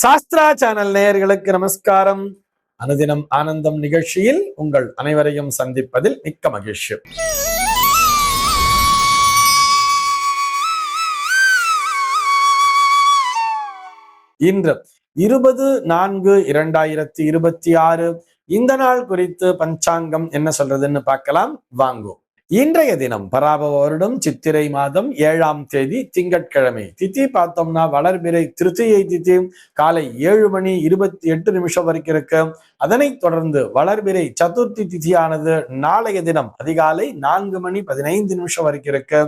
Sastra channel நேயர்களுக்கு நமஸ்காரம். அனுதினம் ஆனந்தம் நிகழ்ச்சியில் உங்கள் அனைவரையும் சந்திப்பதில் மிக்க மகிழ்ச்சி. இன்று 20/4/2026 இந்த நாள் குறித்து பஞ்சாங்கம் என்ன சொல்றதுன்னு பார்க்கலாம் வாங்கோ. இன்றைய தினம் பராபவ வருடம் சித்திரை மாதம் 7ஆம் தேதி திங்கட்கிழமை. திதி பார்த்தோம்னா வளர்பிறை திருத்தியை திதி காலை 7:28 வரைக்கும் இருக்கு. அதனைத் தொடர்ந்து வளர்பிறை சதுர்த்தி திதியானது நாளைய தினம் அதிகாலை 4:15 வரைக்கும் இருக்கு.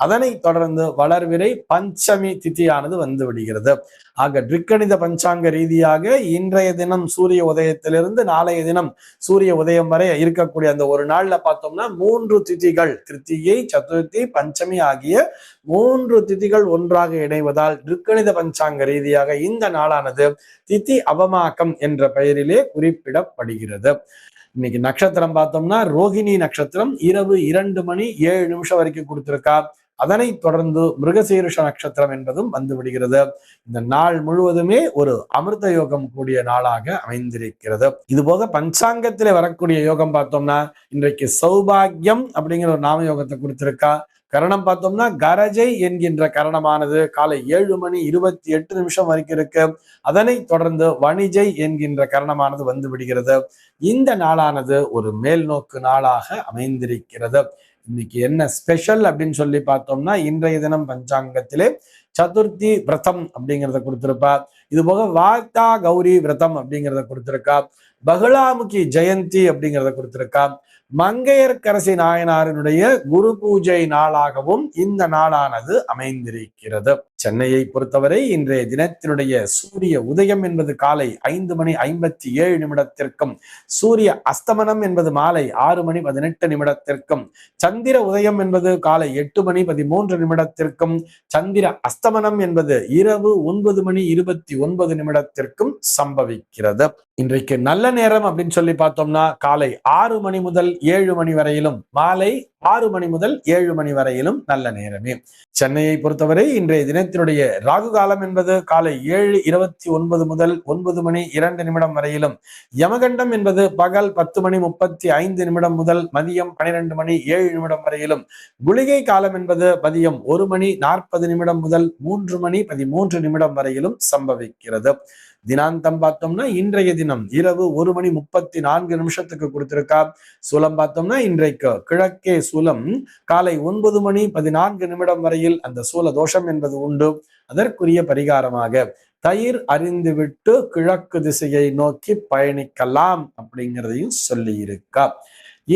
அதனைத் தொடர்ந்து வளர்பிறை பஞ்சமி திதியானது வந்து விடுகிறது. ஆக திருக்கணித பஞ்சாங்க ரீதியாக இன்றைய தினம் சூரிய உதயத்திலிருந்து நாளைய தினம் சூரிய உதயம் வரை இருக்கக்கூடிய அந்த ஒரு நாள்ல பார்த்தோம்னா 3 திதிகள், திருத்தியை, சதுர்த்தி, பஞ்சமி ஆகிய 3 திதிகள் ஒன்றாக இணைவதால் திருக்கணித பஞ்சாங்க ரீதியாக இந்த நாளானது திதி அவமாக்கம் என்ற பெயரிலே குறிப்பிடப்படுகிறது. இன்னைக்கு நட்சத்திரம் பார்த்தோம்னா ரோகிணி நட்சத்திரம் இரவு 2:07 வரைக்கும் கொடுத்திருக்கா. அதனைத் தொடர்ந்து மிருகசீருஷ நட்சத்திரம் என்பதும் வந்து விடுகிறது. இந்த நாள் முழுவதுமே ஒரு அமிர்த யோகம் கூடிய நாளாக அமைந்திருக்கிறது. இது போக பஞ்சாங்கத்திலே வரக்கூடிய யோகம் பார்த்தோம்னா இன்றைக்கு சௌபாகியம் அப்படிங்கிற ஒரு நாம யோகத்தை கொடுத்திருக்கா. கரணம் பார்த்தோம்னா கரஜை என்கின்ற கரணமானது காலை 7:28 வரைக்கும் இருக்கு. அதனைத் தொடர்ந்து வணிஜை என்கின்ற கரணமானது வந்து விடுகிறது. இந்த நாளானது ஒரு மேல் நோக்கு நாளாக அமைந்திருக்கிறது. இன்னைக்கு என்ன ஸ்பெஷல் அப்படின்னு சொல்லி பார்த்தோம்னா இன்றைய தினம் பஞ்சாங்கத்திலே சதுர்த்தி விரதம் அப்படிங்கிறத கொடுத்திருப்பா. இது போக வார்த்தா கௌரி விரதம் அப்படிங்கிறத கொடுத்திருக்கா. பகுலாமுகி ஜெயந்தி அப்படிங்கிறத கொடுத்திருக்கா. மங்கையர்க்கரசி நாயனாரினுடைய குரு பூஜை நாளாகவும் இந்த நாளானது அமைந்திருக்கிறது. சென்னையை பொறுத்தவரை இன்றைய தினத்தினுடைய சூரிய உதயம் என்பது காலை 5:57 சூரிய அஸ்தமனம் என்பது மாலை 6:18 சந்திர உதயம் என்பது காலை 8:13 சந்திர அஸ்தமனம் என்பது இரவு 9:29 சம்பவிக்கிறது. இன்றைக்கு நல்ல நேரம் அப்படின்னு சொல்லி பார்த்தோம்னா காலை 6 மணி முதல் 7 மணி வரையிலும், மாலை 6 மணி முதல் 7 மணி வரையிலும் நல்ல நேரமே. சென்னையை பொறுத்தவரை இன்றைய தினத்தினுடைய ராகு காலம் என்பது காலை 7:29 முதல் 9:02 வரையிலும், யமகண்டம் என்பது பகல் 10:35 முதல் மதியம் 12:07 வரையிலும், குளிகை காலம் என்பது மதியம் 1:40 முதல் 3:13 வரையிலும் சம்பவிக்கிறது. தினாந்தம் பார்த்தோம்னா இன்றைய தினம் இரவு 1:34 கொடுத்திருக்கா. சூலம் பார்த்தோம்னா இன்றைக்கு கிழக்கே சூலம் காலை 9:14 வரையில் அந்த சூல தோஷம் என்பது உண்டு. அதற்குரிய பரிகாரமாக தயிர் அறிந்துவிட்டு கிழக்கு திசையை நோக்கி பயணிக்கலாம் அப்படிங்கிறதையும் சொல்லி இருக்கா.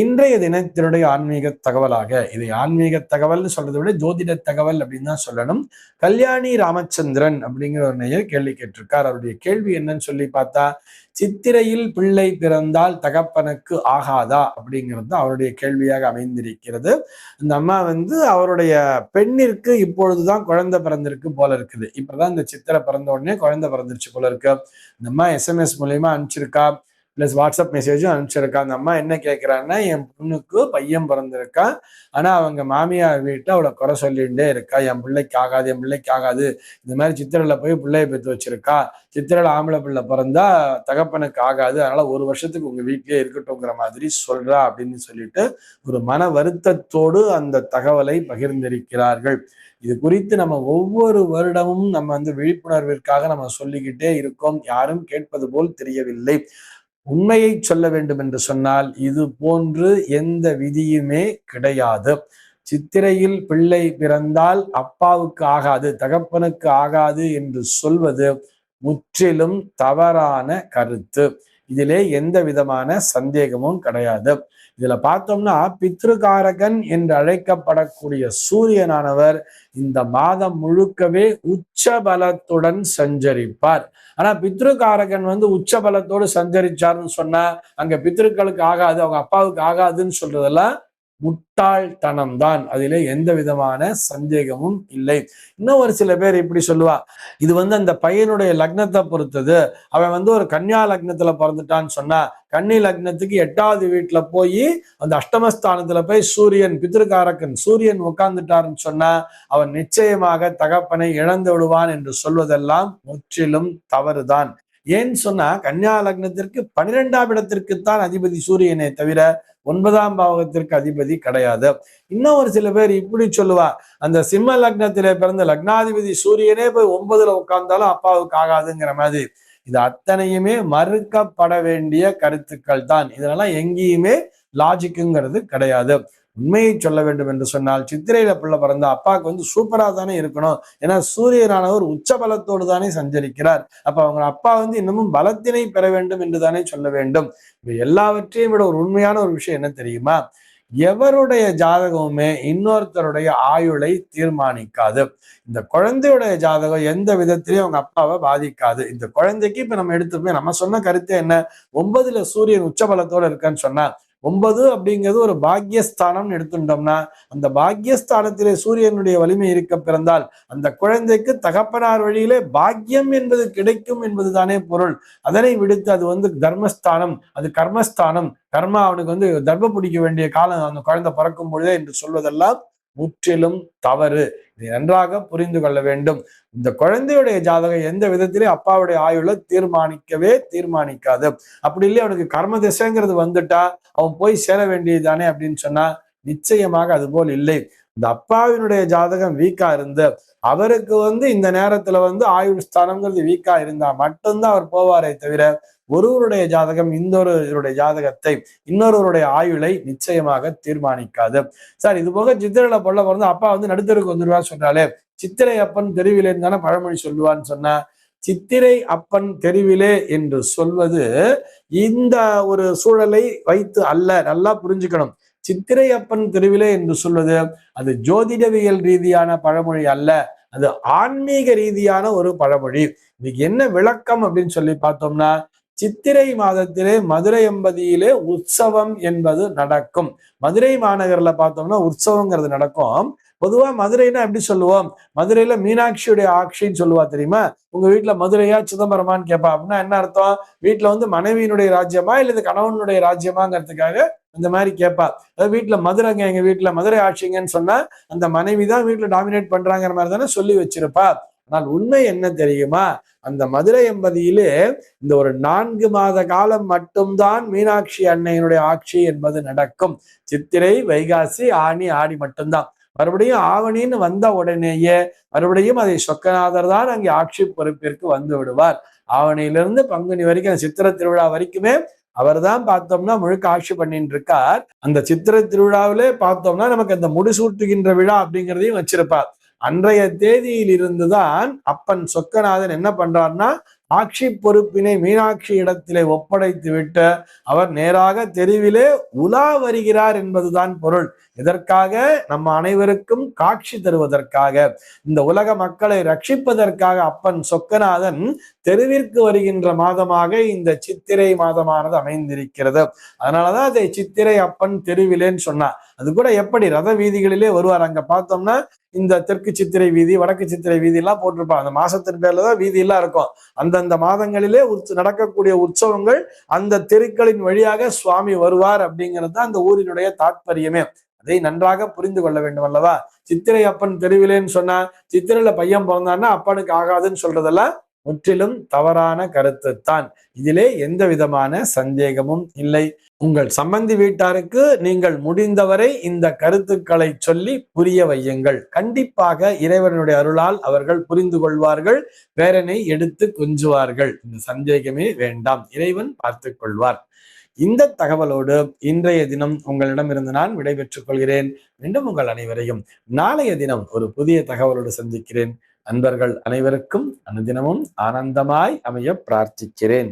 இன்றைய தினத்தினுடைய ஆன்மீக தகவலாக, இதை ஆன்மீக தகவல்னு சொல்றதை விட ஜோதிட தகவல் அப்படின்னு தான் சொல்லணும். கல்யாணி ராமச்சந்திரன் அப்படிங்கிற ஒரு நேயர் கேள்வி கேட்டிருக்கார். அவருடைய கேள்வி என்னன்னு சொல்லி பார்த்தா, சித்திரையில் பிள்ளை பிறந்தால் தகப்பனுக்கு ஆகாதா அப்படிங்கிறது அவருடைய கேள்வியாக அமைந்திருக்கிறது. இந்த அம்மா அவருடைய பெண்ணிற்கு இப்பொழுதுதான் குழந்தை பிறந்திருக்கு போல இருக்குது. இப்பதான் இந்த சித்திரை பிறந்த உடனே குழந்தை பிறந்துருச்சு போல இருக்கு. இந்த அம்மா SMS மூலியமா அனுப்பிச்சிருக்கா, பிளஸ் வாட்ஸ்அப் மெசேஜும் அனுப்பிச்சிருக்கா. அந்த அம்மா என்ன கேட்கிறான்னா, என் பொண்ணுக்கு பையன் பிறந்திருக்கா, ஆனா அவங்க மாமியார் வீட்டை அவளை குறை சொல்லிகிட்டே இருக்கா. என் பிள்ளைக்கு ஆகாது, என் பிள்ளைக்கு ஆகாது, இந்த மாதிரி சித்திரையில போய் பிள்ளைய பெற்று வச்சிருக்கா, சித்திரையில ஆம்பளை பிள்ளை பிறந்தா தகப்பனுக்கு ஆகாது, அதனால 1 வருஷத்துக்கு உங்க வீட்டிலேயே இருக்கட்டும்ங்கிற மாதிரி சொல்றா அப்படின்னு சொல்லிட்டு ஒரு மன வருத்தத்தோடு அந்த தகவலை பகிர்ந்திருக்கிறார்கள். இது குறித்து நம்ம ஒவ்வொரு வருடமும் நம்ம விழிப்புணர்விற்காக நம்ம சொல்லிக்கிட்டே இருக்கோம். யாரும் கேட்பது போல் தெரியவில்லை. உண்மையை சொல்ல வேண்டும் என்று சொன்னால் இது போன்று எந்த விதியுமே கிடையாது. சித்திரையில் பிள்ளை பிறந்தால் அப்பாவுக்கு ஆகாது, தகப்பனுக்கு ஆகாது என்று சொல்வது முற்றிலும் தவறான கருத்து. இதிலே எந்த விதமான சந்தேகமும் கிடையாது. இதுல பார்த்தோம்னா பித்ருகாரகன் என்று அழைக்கப்படக்கூடிய சூரியனானவர் இந்த மாதம் முழுக்கவே உச்ச பலத்துடன் சஞ்சரிப்பார். ஆனா பித்ருகாரகன் உச்ச பலத்தோடு சஞ்சரிச்சாருன்னு சொன்னா அங்க பித்ருக்களுக்கு ஆகாது, அவங்க அப்பாவுக்கு ஆகாதுன்னு சொல்றதெல்லாம் முட்டாள்தனம் தான். அதிலே எந்த விதமான சந்தேகமும் இல்லை. இன்னும் ஒரு சில பேர் இப்படி சொல்லுவா, இது அந்த பையனுடைய லக்னத்தை பொறுத்தது. அவன் ஒரு கன்னியா லக்னத்துல பிறந்துட்டான்னு சொன்னா, கன்னி லக்னத்துக்கு 8வது வீட்டுல போய் அந்த அஷ்டமஸ்தானத்துல போய் சூரியன் பித்ருகாரகன் சூரியன் உட்கார்ந்துட்டாருன்னு சொன்னா அவன் நிச்சயமாக தகப்பனை இழந்து விடுவான் என்று சொல்வதெல்லாம் முற்றிலும் தவறுதான். ஏன்னு சொன்னா கன்னியா லக்னத்திற்கு 12ஆம் இடத்திற்குத்தான் அதிபதி சூரியனை தவிர 9ஆம் பாவகத்திற்கு அதிபதி கிடையாது. இன்னும் ஒரு சில பேர் இப்படி சொல்லுவா, அந்த சிம்ம லக்னத்திலே பிறந்த லக்னாதிபதி சூரியனே போய் 9ல உட்கார்ந்தாலும் அப்பாவுக்கு ஆகாதுங்கிற மாதிரி. இது அத்தனையுமே மறுக்கப்பட வேண்டிய கருத்துக்கள் தான். இதெல்லாம் எங்கேயுமே லாஜிக்குங்கிறது கிடையாது. உண்மையை சொல்ல வேண்டும் என்று சொன்னால், சித்திரையில பிள்ளை பிறந்த அப்பாவுக்கு சூப்பரா தானே இருக்கணும். ஏன்னா சூரியனானவர் உச்ச பலத்தோடு தானே சஞ்சரிக்கிறார். அப்ப அவங்க அப்பா இன்னமும் பலத்தினை பெற வேண்டும் என்று தானே சொல்ல வேண்டும். இப்ப எல்லாவற்றையும் விட ஒரு உண்மையான ஒரு விஷயம் என்ன தெரியுமா? எவருடைய ஜாதகமுமே இன்னொருத்தருடைய ஆயுளை தீர்மானிக்காது. இந்த குழந்தையுடைய ஜாதகம் எந்த விதத்திலையும் அவங்க அப்பாவை பாதிக்காது. இந்த குழந்தைக்கு இப்ப நம்ம எடுத்துப்போம், நம்ம சொன்ன கருத்து என்ன? 9ல சூரியன் உச்சபலத்தோட இருக்கான்னு சொன்னா, 9 அப்படிங்கிறது ஒரு பாக்யஸ்தானம்னு எடுத்துட்டோம்னா, அந்த பாக்யஸ்தானத்திலே சூரியனுடைய வலிமை இருக்க பிறந்தால் அந்த குழந்தைக்கு தகப்பனார் வழியிலே பாக்கியம் என்பது கிடைக்கும் என்பது தானே பொருள். அதனை விடுத்து அது தர்மஸ்தானம், அது கர்மஸ்தானம், கர்மா அவனுக்கு தர்ம பிடிக்க வேண்டிய காலம் அந்த குழந்தை பிறக்கும் பொழுதே என்று சொல்வதெல்லாம் முற்றிலும் தவறு. இதை நன்றாக புரிந்து கொள்ள வேண்டும். இந்த குழந்தையுடைய ஜாதகம் எந்த விதத்திலே அப்பாவுடைய ஆயுளை தீர்மானிக்காது. அப்படி இல்லையே அவனுக்கு கர்ம திசைங்கிறது வந்துட்டா அவன் போய் சேர வேண்டியதுதானே அப்படின்னு சொன்னா நிச்சயமாக அது போல் இல்லை. இந்த அப்பாவினுடைய ஜாதகம் வீக்கா இருந்து அவருக்கு இந்த நேரத்துல ஆயுள் ஸ்தானம்ங்கிறது வீக்கா இருந்தா மட்டும்தான் அவர் போவாரே தவிர, ஒருவருடைய ஜாதகம் இன்னொருவருடைய ஜாதகத்தை இன்னொருவருடைய ஆயுளை நிச்சயமாக தீர்மானிக்காது. சார், இது போக சித்திரையில பிறந்த அப்பா நடுத்தருக்கு வந்துடுவான்னு சொன்னாலே, சித்திரை அப்பன் தெருவிலேன்னு தானே பழமொழி சொல்லுவான்னு சொன்னா, சித்திரை அப்பன் தெருவிலே என்று சொல்வது இந்த ஒரு சூழலை வைத்து அல்ல. நல்லா புரிஞ்சுக்கணும். சித்திரை அப்பன் தெருவிலே என்று சொல்வது அது ஜோதிடவியல் ரீதியான பழமொழி அல்ல, அது ஆன்மீக ரீதியான ஒரு பழமொழி. இதுக்கு என்ன விளக்கம் அப்படின்னு சொல்லி பார்த்தோம்னா, சித்திரை மாதத்திலே மதுரை எம்பதியிலே உற்சவம் என்பது நடக்கும். மதுரை மாநகர்ல பார்த்தோம்னா உற்சவங்கிறது நடக்கும். பொதுவா மதுரைன்னா எப்படி சொல்லுவோம்? மதுரையில மீனாட்சியுடைய ஆட்சின்னு சொல்லுவா தெரியுமா? உங்க வீட்டுல மதுரையா சிதம்பரமான்னு கேட்பா. அப்படின்னா என்ன அர்த்தம்? வீட்டுல மனைவியினுடைய ராஜ்யமா இல்ல இது கணவனுடைய ராஜ்யமாங்கிறதுக்காக இந்த மாதிரி கேட்பா. அதாவது வீட்டுல மதுரைங்க, எங்க வீட்டுல மதுரை ஆட்சிங்கன்னு சொன்னா அந்த மனைவி தான் வீட்டுல டாமினேட் பண்றாங்கிற மாதிரி தானே சொல்லி வச்சிருப்பா. ஆனால் உண்மை என்ன தெரியுமா? அந்த மதுரை எம்பதியிலே இந்த ஒரு 4 மாத காலம் மட்டும்தான் மீனாட்சி அன்னையினுடைய ஆட்சி என்பது நடக்கும். சித்திரை, வைகாசி, ஆனி, ஆடி மட்டும்தான். மறுபடியும் ஆவணின்னு வந்த உடனேயே மறுபடியும் அதை சொக்கநாதர் தான் அங்கே ஆட்சி பொறுப்பிற்கு வந்து விடுவார். ஆவணியிலிருந்து பங்குனி வரைக்கும் சித்திரை திருவிழா வரைக்குமே அவர் தான் பார்த்தோம்னா முழுக்க ஆட்சி பண்ணிட்டு இருக்கார். அந்த சித்திரை திருவிழாவிலே பார்த்தோம்னா நமக்கு அந்த முடிசூட்டுகின்ற விழா அப்படிங்கிறதையும் வச்சிருப்பார். அன்றைய தேதியில் இருந்துதான் அப்பன் சொக்கநாதன் என்ன பண்றார்னா, ஆட்சி பொறுப்பினை மீனாட்சி இடத்திலே ஒப்படைத்து விட்டு அவர் நேராக தெருவிலே உலா வருகிறார் என்பதுதான் பொருள். இதற்காக நம்ம அனைவருக்கும் காட்சி தருவதற்காக, இந்த உலக மக்களை ரட்சிப்பதற்காக அப்பன் சொக்கநாதன் தெருவிற்கு வருகின்ற மாதமாக இந்த சித்திரை மாதமானது அமைந்திருக்கிறது. அதனாலதான் அதை சித்திரை அப்பன் தெருவிலேன்னு சொன்னா. அது கூட எப்படி ரத வீதிகளிலே வருவார். அங்க பார்த்தோம்னா இந்த தெற்கு சித்திரை வீதி, வடக்கு சித்திரை வீதி எல்லாம் போட்டிருப்பாங்க. அந்த மாசத்தின் பேர்லதான் வீதி எல்லாம் இருக்கும். அந்தந்த மாதங்களிலே நடக்கக்கூடிய உற்சவங்கள் அந்த தெருக்களின் வழியாக சுவாமி வருவார் அப்படிங்கிறது தான் அந்த ஊரினுடைய தாற்பயமே. அதை நன்றாக புரிந்து கொள்ள வேண்டும் அல்லவா? சித்திரை அப்பன் தெருவிலேன்னு சொன்னா, சித்திரையில பையன் பிறந்தான்னா அப்பனுக்கு ஆகாதுன்னு சொல்றதெல்லாம் முற்றிலும் தவறான கருத்துத்தான். இதிலே எந்த விதமான சந்தேகமும் இல்லை. உங்கள் சம்பந்தி வீட்டாருக்கு நீங்கள் முடிந்தவரை இந்த கருத்துக்களை சொல்லி புரிய வையுங்கள். கண்டிப்பாக இறைவனுடைய அருளால் அவர்கள் புரிந்து கொள்வார்கள், பேரனை எடுத்து கொஞ்சுவார்கள். இந்த சந்தேகமே வேண்டாம், இறைவன் பார்த்துக் கொள்வார். இந்த தகவலோடு இன்றைய தினம் உங்களிடமிருந்து நான் விடைபெற்றுக் கொள்கிறேன். மீண்டும் உங்கள் அனைவரையும் நாளைய தினம் ஒரு புதிய தகவலோடு சந்திக்கிறேன். அன்பர்கள் அனைவருக்கும் அனுதினமும் ஆனந்தமாய் அமைய பிரார்த்திக்கிறேன்.